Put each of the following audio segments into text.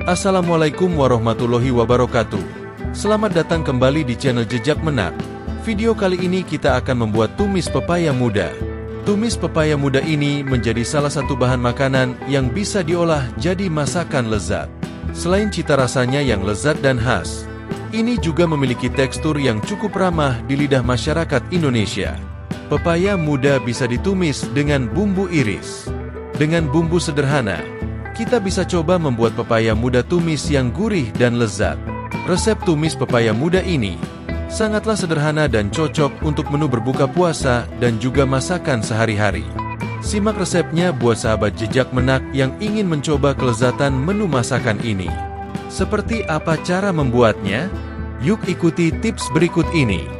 Assalamualaikum warahmatullahi wabarakatuh. Selamat datang kembali di channel Jejak Menak. Video kali ini kita akan membuat tumis pepaya muda. Tumis pepaya muda ini menjadi salah satu bahan makanan yang bisa diolah jadi masakan lezat. Selain cita rasanya yang lezat dan khas, ini juga memiliki tekstur yang cukup ramah di lidah masyarakat Indonesia. Pepaya muda bisa ditumis dengan bumbu iris. Dengan bumbu sederhana, kita bisa coba membuat pepaya muda tumis yang gurih dan lezat. Resep tumis pepaya muda ini sangatlah sederhana dan cocok untuk menu berbuka puasa dan juga masakan sehari-hari. Simak resepnya buat sahabat Jejak Menak yang ingin mencoba kelezatan menu masakan ini. Seperti apa cara membuatnya? Yuk ikuti tips berikut ini.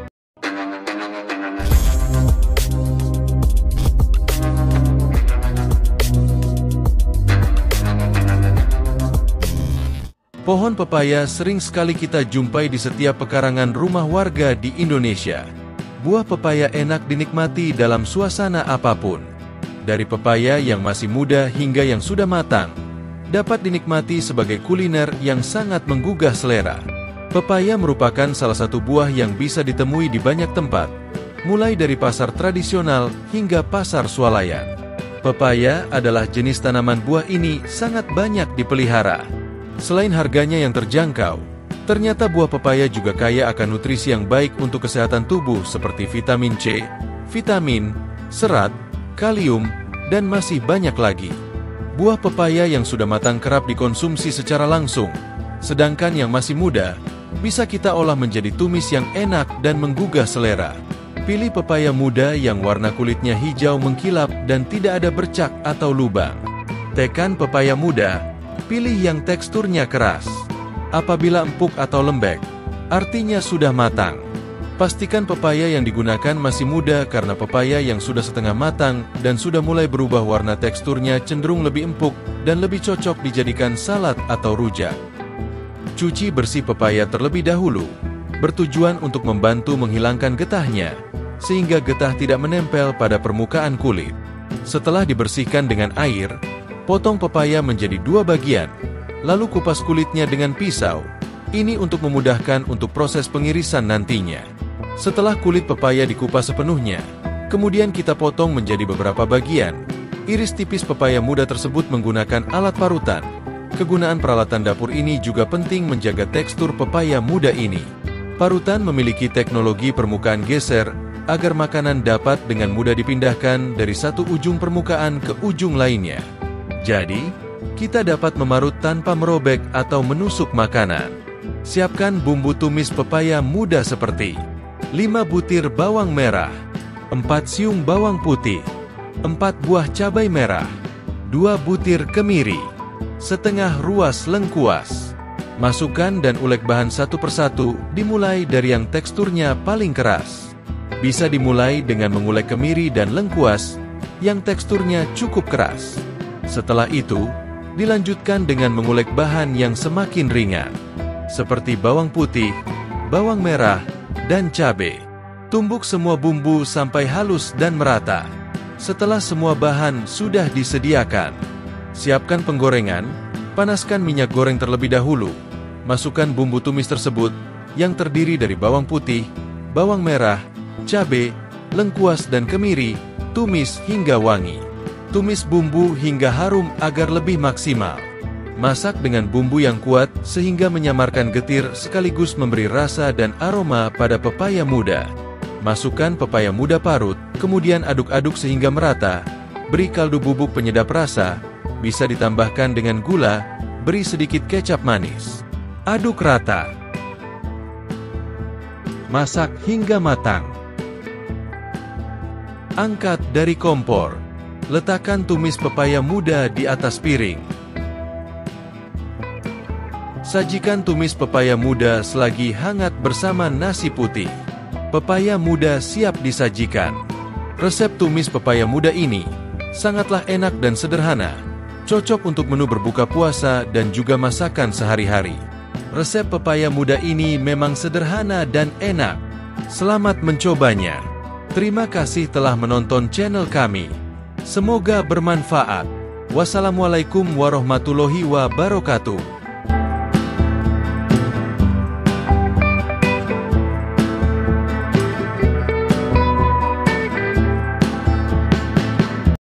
Pohon pepaya sering sekali kita jumpai di setiap pekarangan rumah warga di Indonesia. Buah pepaya enak dinikmati dalam suasana apapun. Dari pepaya yang masih muda hingga yang sudah matang, dapat dinikmati sebagai kuliner yang sangat menggugah selera. Pepaya merupakan salah satu buah yang bisa ditemui di banyak tempat, mulai dari pasar tradisional hingga pasar swalayan. Pepaya adalah jenis tanaman buah ini sangat banyak dipelihara. Selain harganya yang terjangkau, ternyata buah pepaya juga kaya akan nutrisi yang baik untuk kesehatan tubuh seperti vitamin C, vitamin, serat, kalium, dan masih banyak lagi. Buah pepaya yang sudah matang kerap dikonsumsi secara langsung, sedangkan yang masih muda bisa kita olah menjadi tumis yang enak dan menggugah selera. Pilih pepaya muda yang warna kulitnya hijau mengkilap dan tidak ada bercak atau lubang. Tekan pepaya muda, pilih yang teksturnya keras. Apabila empuk atau lembek, artinya sudah matang. Pastikan pepaya yang digunakan masih muda karena pepaya yang sudah setengah matang dan sudah mulai berubah warna teksturnya cenderung lebih empuk dan lebih cocok dijadikan salad atau rujak. Cuci bersih pepaya terlebih dahulu, bertujuan untuk membantu menghilangkan getahnya, sehingga getah tidak menempel pada permukaan kulit. Setelah dibersihkan dengan air, potong pepaya menjadi 2 bagian, lalu kupas kulitnya dengan pisau. Ini untuk memudahkan untuk proses pengirisan nantinya. Setelah kulit pepaya dikupas sepenuhnya, kemudian kita potong menjadi beberapa bagian. Iris tipis pepaya muda tersebut menggunakan alat parutan. Kegunaan peralatan dapur ini juga penting menjaga tekstur pepaya muda ini. Parutan memiliki teknologi permukaan geser agar makanan dapat dengan mudah dipindahkan dari satu ujung permukaan ke ujung lainnya. Jadi, kita dapat memarut tanpa merobek atau menusuk makanan. Siapkan bumbu tumis pepaya muda seperti 5 butir bawang merah, 4 siung bawang putih, 4 buah cabai merah, 2 butir kemiri, setengah ruas lengkuas. Masukkan dan ulek bahan satu persatu, dimulai dari yang teksturnya paling keras. Bisa dimulai dengan mengulek kemiri dan lengkuas yang teksturnya cukup keras. Setelah itu, dilanjutkan dengan mengulek bahan yang semakin ringan, seperti bawang putih, bawang merah, dan cabai. Tumbuk semua bumbu sampai halus dan merata. Setelah semua bahan sudah disediakan, siapkan penggorengan, panaskan minyak goreng terlebih dahulu. Masukkan bumbu tumis tersebut yang terdiri dari bawang putih, bawang merah, cabai, lengkuas, dan kemiri, tumis hingga wangi. Tumis bumbu hingga harum agar lebih maksimal. Masak dengan bumbu yang kuat sehingga menyamarkan getir sekaligus memberi rasa dan aroma pada pepaya muda. Masukkan pepaya muda parut, kemudian aduk-aduk sehingga merata. Beri kaldu bubuk penyedap rasa, bisa ditambahkan dengan gula, beri sedikit kecap manis. Aduk rata. Masak hingga matang. Angkat dari kompor. Letakkan tumis pepaya muda di atas piring. Sajikan tumis pepaya muda selagi hangat bersama nasi putih. Pepaya muda siap disajikan. Resep tumis pepaya muda ini sangatlah enak dan sederhana, cocok untuk menu berbuka puasa dan juga masakan sehari-hari. Resep pepaya muda ini memang sederhana dan enak. Selamat mencobanya. Terima kasih telah menonton channel kami. Semoga bermanfaat. Wassalamualaikum warahmatullahi wabarakatuh.